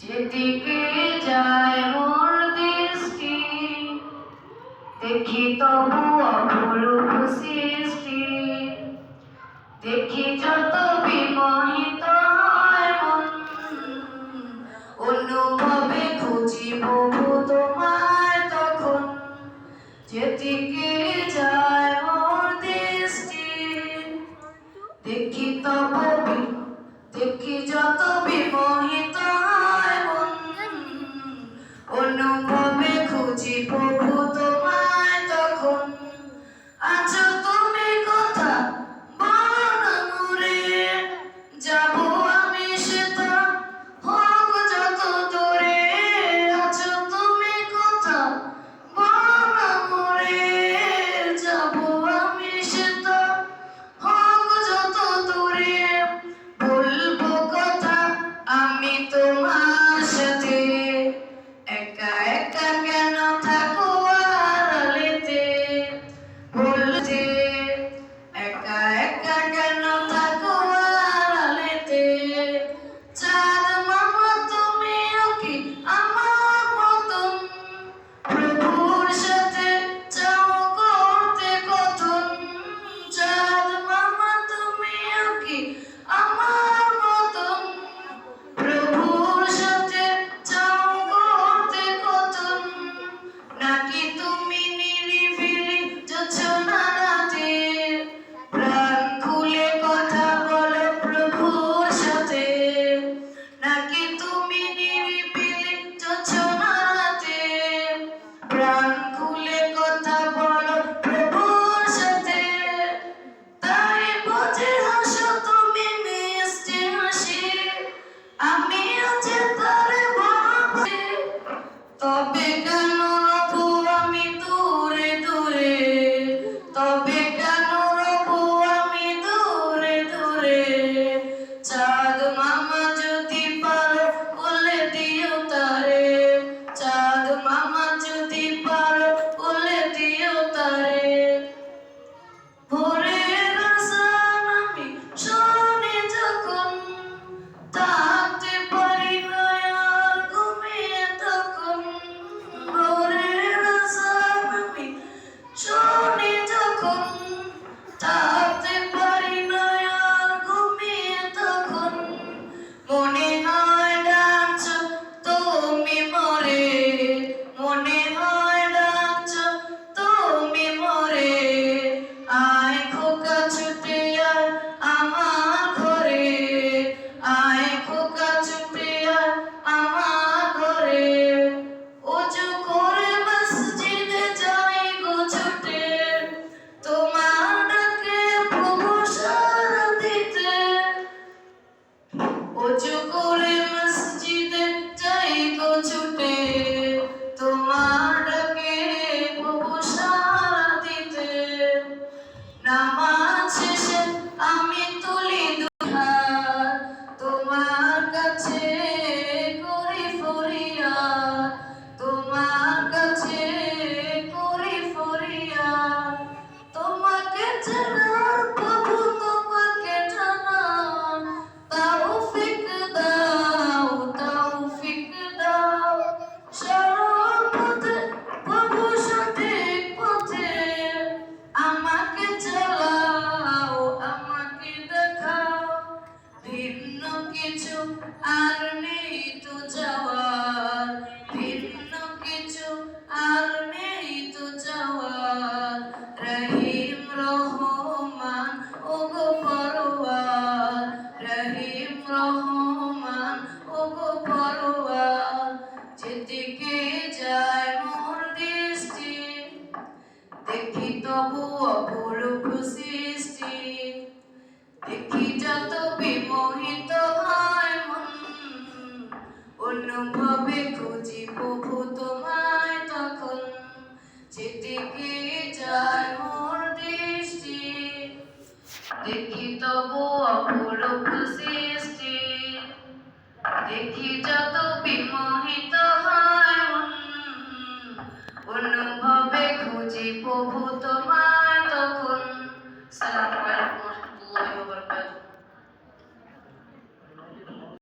যেদিকে যায় মোর দৃষ্টি, দেখি তবু অপরূপ সৃষ্টি। দেখি যত বিমোহিত হয় মন, অনুভবে খুঁজি প্রভু তোমায় তখন। যেদিকে যায় মোর দৃষ্টি, দেখি যত বিমোহিত হয় মন, অনুভবে খুঁজি প্রভু তোমায় তখন। আছো তুমি কথা বলো না মোরে, যাবো আমি সেটা হোক যত দূরে। আছো তুমি কথা বলো না মোরে, যাবো আমি সেটা হোক যত দূরে। বলবো কথা আমি তোমার সাথে, একা একা কেন থাকো আড়ালেতে। বলতে একা একা কেন থাকো আড়ালেতে। চাঁদ মামা তুমিও কি আমার মতন, প্রভুর সাথে চাও করতে কথন। চাঁদ মামা তুমিও কি আমার মতন, প্রভুর সাথে চাও করতে কথন। নাকি তুমি নিরিবিলি জোছনা রাতে, প্রাণ খুলে কথা বলো প্রভুর সাথে। নাকি তুমি নিরিবিলি জোছনা রাতে, প্রাণ খুলে কথা বলো প্রভুর সাথে। তাই বুঝে হাসো তুমি মিষ্টি হাসি, আমিও যে তারে ভাবছি। তবে কেন রবো আমি দূরে দূরে, তবে কেন রবো আমি দূরে দূরে। চাঁদ মামা যদি পারো বলে দিও তারে, চাঁদ মামা যদি পারো বলে দিও তারে। ভোরের আজান আমি শুনি যখন, থাকতে পারি না আর ঘুমিয়ে তখন। ভোরের আজান আমি শুনি যখন, থাকতে পারি না আর ঘুমিয়ে তখন। মনে হয় ডাকছো তুমি মোরে, মনে হয় ডাকছো তুমি মোরে। আয় খোকা ছুটে আয় আমার ঘরে, আয় খোকা ছুটে আয় আমার ঘরে। ওযু করে মসজিদে যাই গো ছুটে, তোমার ডাকে প্রভু সাড়া দিতে। ওযু করে মসজিদে যাই গো ছুটে, তোমার ডাকে প্রভু সাড়া দিতে। নামাজ শেষে আমি তুলি দুহাত, তোমার কাছে করি ফরিয়াদ, তোমার কাছে করি ফরিয়াদ। তোমাকে জানার প্রভু তোমাকে জানার তৌফিক দাও, তৌফিক দাও। সরল পথে প্রভু সঠিক পথে, আমাকে চালাও আমাকে দেখাও। ভিন্ন কিছু আর নেই তো যাওয়ার, ভিন্ন কিছু আর নেই তো যাওয়ার। রহিম রহমান ওগো পরওয়ার, রহিম রহমান ওগো পরওয়ার। যেদিকে যায় মোর দৃষ্টি, দেখি তবু অপরূপ সৃষ্টি। দেখি যত বিমোহিত হয় মন, অনুভবে খুঁজি প্রভু তোমায় তখন। যেদিকে যায় মোর দৃষ্টি, দেখি তবু অপরূপ সৃষ্টি। দেখি যত বিমোহিত হয় মন, অনুভবে খুঁজি প্রভু তোমায়।